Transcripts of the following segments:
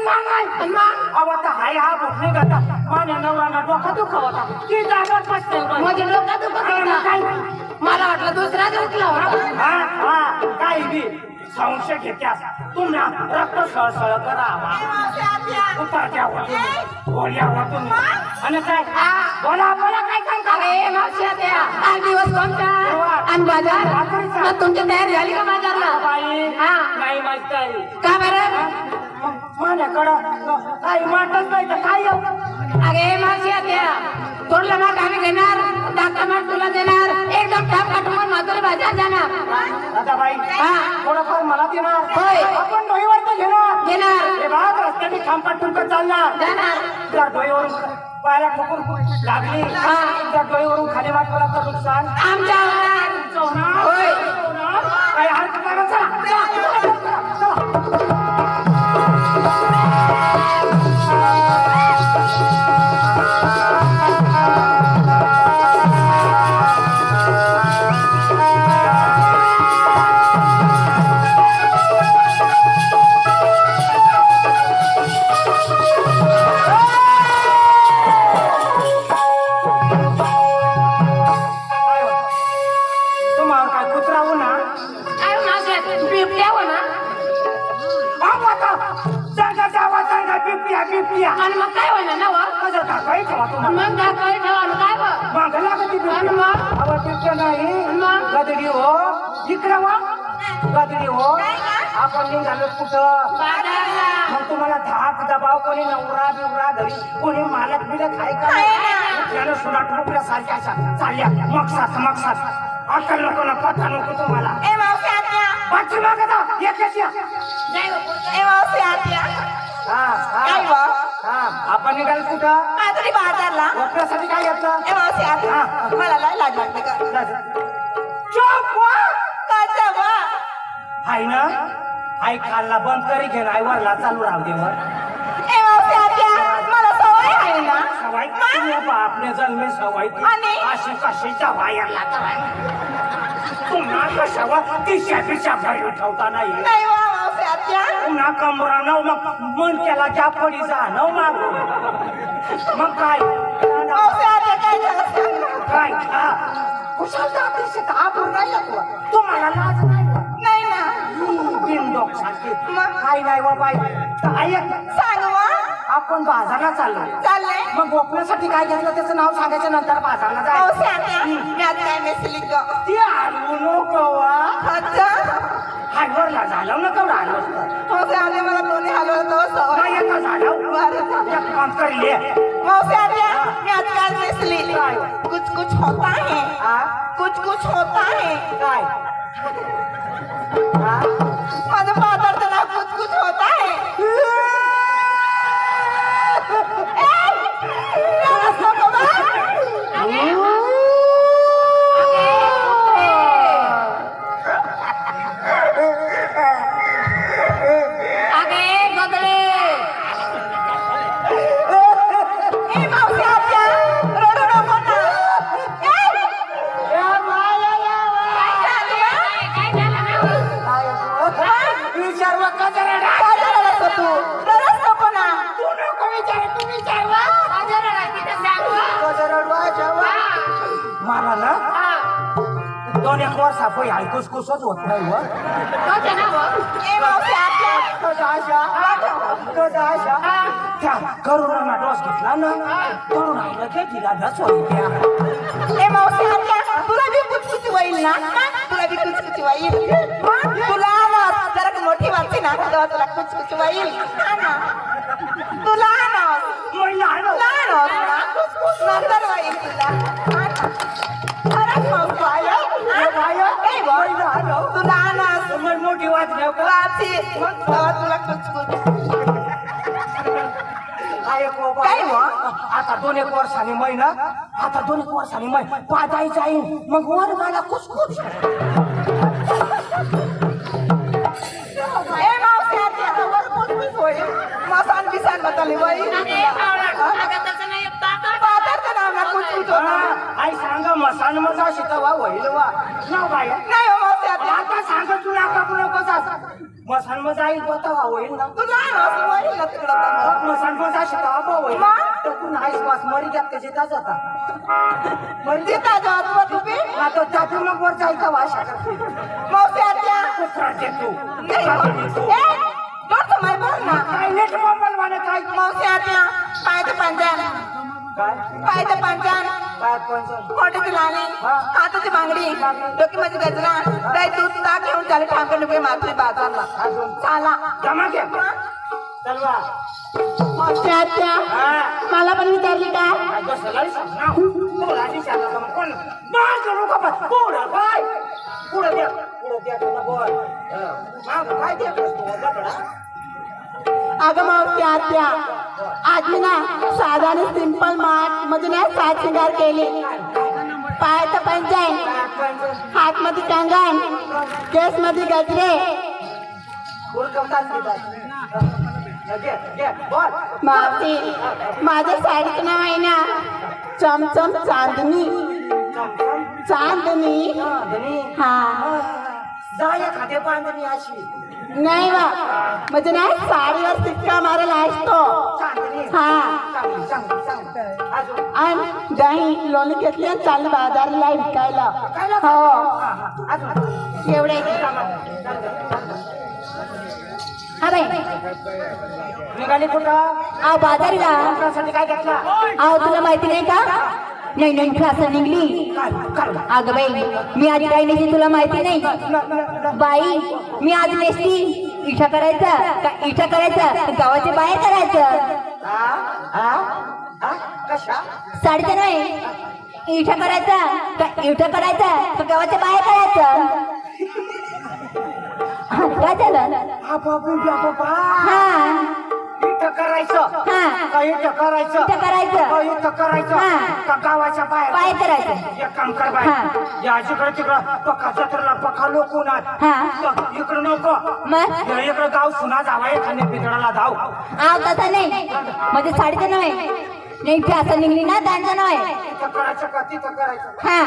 नाही अहो आता हाय हा भोकणे करता माझ्या नवऱ्याला डोका दुखा होता ती जागा बसते माझे डोका दुखत होता. मला वाटलं दुसरा दुखला होता. हा काही बी संशय घेत्यास तुम्ही रक्त सळसळ करा उतरत्या गोळ्या वाटून आणि काय बोला बोला काय सांगता अरे मावशी त्या आज दिवस कोणता आणि बाजार मग तुमची तयारी झाली का बाजारला? बाई हा नाही माहित काय का बरं? माझ्याकडं काही वाटत नाही तर काय येऊ अरे मावशी त्या थोडला माग आम्ही घेणार दाता माग तुला देणार एकदम टाप काटून माधुरी बाजार जाणार. आता बाई हा थोडंफार मला देणार होय. आपण डोईवर तर घेणार हे बाग रस्त्याने खांबा ठुमकत चालणार जाणार. त्या डोईवरून पायाला ठोकून लागली त्या डोईवरून खाली वाटला तर नुकसान आमच्या होणार. होय काही हरकत नाही चला बिबट्या आणि मग काय होईल ना कसं टाकाय ठेवा तुम्हाला मग काय ठेवा काय मागला का ती बिबट्या नाही गदडी हो इकडे हो गदडी हो आपण निघालो कुठं मग तुम्हाला धाक दबाव कोणी नवरा बिवरा घरी कोणी मालक बिलक खाय का त्यानं सुना टोकल्या सारख्या अशा चालल्या मगसात अक्कल नको ना पत्ता नको तुम्हाला पाठी मागे जा एकच या आपण निघाल कुठं बाजारला वस्त्रासाठी काय घेतलं मला लय लाज वाटते का हाय ना आई खाल्ला बंद करी घे ना आई वरला चालू राहू दे वर मला सवय आहे ना सवाई तुम्ही बापने जन्मे सवाई अशी कशीच्या वायरला पुन्हा कशावर तिशा भरी उठवता नाही पुन्हा कमरा नव मग मन केला ज्या पडी जा नव मागू मग काय काय कुशाल तुम्हाला लाज नाही बिनडोक सारखी काय नाही व बाई आपण बाजारला चाललोय मग गोपण्यासाठी काय घेतलं त्याचं नाव सांगायचं नंतर बाजारला जायचं ती आलू नको हायवरला झालं ना तेवढं आलं मला दोन्ही हलवलं झालं काम करले कुछ कुछ होता है कुछ होता है काय माझं फादरचं नाव कुछ होता है मला ना दोन एक वर्ष आपण ऐकूसच होत नाही करोना डोस घेतला ना करून राहिलं ते तिला धस तुला बी कुचकुच होईल ना तुला बी कुचकुच होईल तुला ना जरा मोठी वाटते ना तेव्हा तुला कुचकुच होईल तुला नंतर होईल तुला मोठी वाच तुला कुचकुच आता 2 एक वर्षांनी महिना आता 2 एक वर्षांनी महिना पाजाई जाईन मग वर मला कुसकुस मसान बिसान बताली बाई आई सांगा मसान मजा शिकावा होईल वा ना बाई नाही आता सांगा तुला का नको मसान मजा येईल होता होईल ना तू लहान असं होईल ना तिकडं तर. मसान मजा शिकावा होईल मग? तर तू नाहीस वास मरी घ्यात कशी का जाता मरी तिथं जात बा तुम्ही आता जातो मग वर जायचा वाशा करते मावशी आत्या कुत्रा तू ए, डोळं माय बोल ना काय नेट मोबाईल वाले काय मावशी आत्या पाय ते पंजान काय पाय ते पंजान काय पंच मोठीची लाली हा. हाताची बांगडी डोकीमध्ये गजरा गाय दूध ताक घेऊन चाले ठाकर रुपये मागली बाजारला अजून चाला जमा घे चलवा मावशी आत्या मला पण विचारली का काय बसला सांग ना तू राजी सांगा का मग कोण बाळ करू का पण पुढं काय पुढं द्या तुला बोल माग काय द्या तू लकडा अगं मावशी आत्या आज मी ना साधारण सिंपल माठ म्हणजे ना साज शृंगार केले पायाचं पंजन हात मध्ये कंगन केस मध्ये गजरे मावशी माझ्या साडीचं नाव आहे ना चमचम चांदणी चांदणी हा जाया खाते बांधणी अशी नाही बा म्हणजे ना साडीवर सिक्का मारायला असतो चांदणी हा चांगली अजून आणि दही लोणी घेतली आणि चालली बाजारला विकायला हो अजून एवढे हा बाई निघाली कुठं अहो बाजारला त्यासाठी काय घेतला अहो तुला माहिती नाही का नाही नाही क्लास निघली काय काय अगं बाई मी आज काही नाही तुला माहिती नाही बाई मी आज नेसली इच्छा करायचा का इच्छा करायचा गावाच्या बाहेर करायचं कशा साडीचं नाही इच्छा करायचा का इच्छा करायचा का गावाच्या बाहेर करायचं हा, काय झालं हा इथं करायचं हा का इथं करायचं इथं करायचं का इथं करायचं हा. का गावाच्या बाहेर बाहेर करायचं एक काम कर बाय हा. या जिकडे तिकडं पक्का जत्रेला पक्का लोकून हा. इकडं नको मग या इकडं गाव सुना जावा एखाद्या पितळाला धाव आव तसं नाही म्हणजे साडीचं नव्हे नाही असं निघली ना त्यांचं नव्हे इथं करायचं का तिथं करायचं हा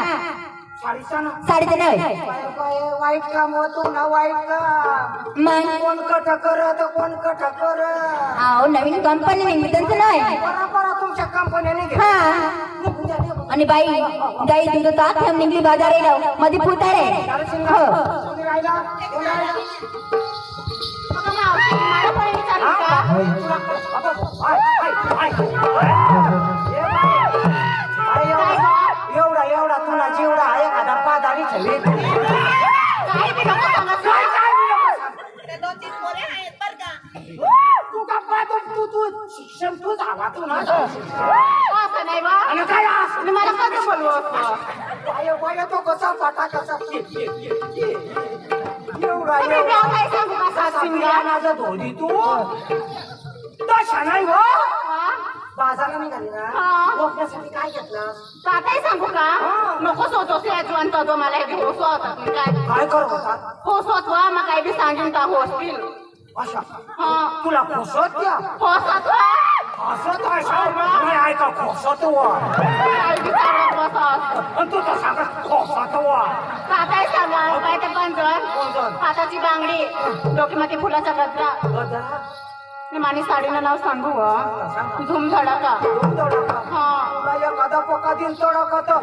साडीचा ना साडीचं नव्हे वाईट काम होतो ना वाईट काम मग कोण कट करत कोण कट कर आहो नवीन कंपनी निघली त्यांचं नव्हे बरोबर तुमच्या कंपनीने घे हा आणि बाई गाई दूध ताक ठेवून निघली बाजारेला मध्ये फुटारे हो तुम्ही राहिला कोण राहिला एवढा एवढा तुला जेवढा आहे एखादा पादारी ठेवी तू का पाहतो तू शिक्षण तू जावा तू ना आणि काय मला कसं बोलव तो कसा फाटा कसा एवढा शिंगाणाचा धोडी तू तशा नाही हो बाजारला निघाली ना लोकण्यासाठी काय घेतला काय सांगू का नकोच होतो जवंत होतो मला हे होसो होता काय करत होता होस होतो मग काही बी सांगून का होसतील अशा तुला खोसत द्या होसत हसत अशा नाही ऐका खोसत वा काही बी सांगत बसत आणि तू तर सांगत खोसत वा काय सांगा काय ते पंजन हाताची बांगडी डोक्यामध्ये फुलाचा गजरा मानी साडीनं नाव सांगू धूम धडाका हा तुला एखादा पका दिन तोडा का तर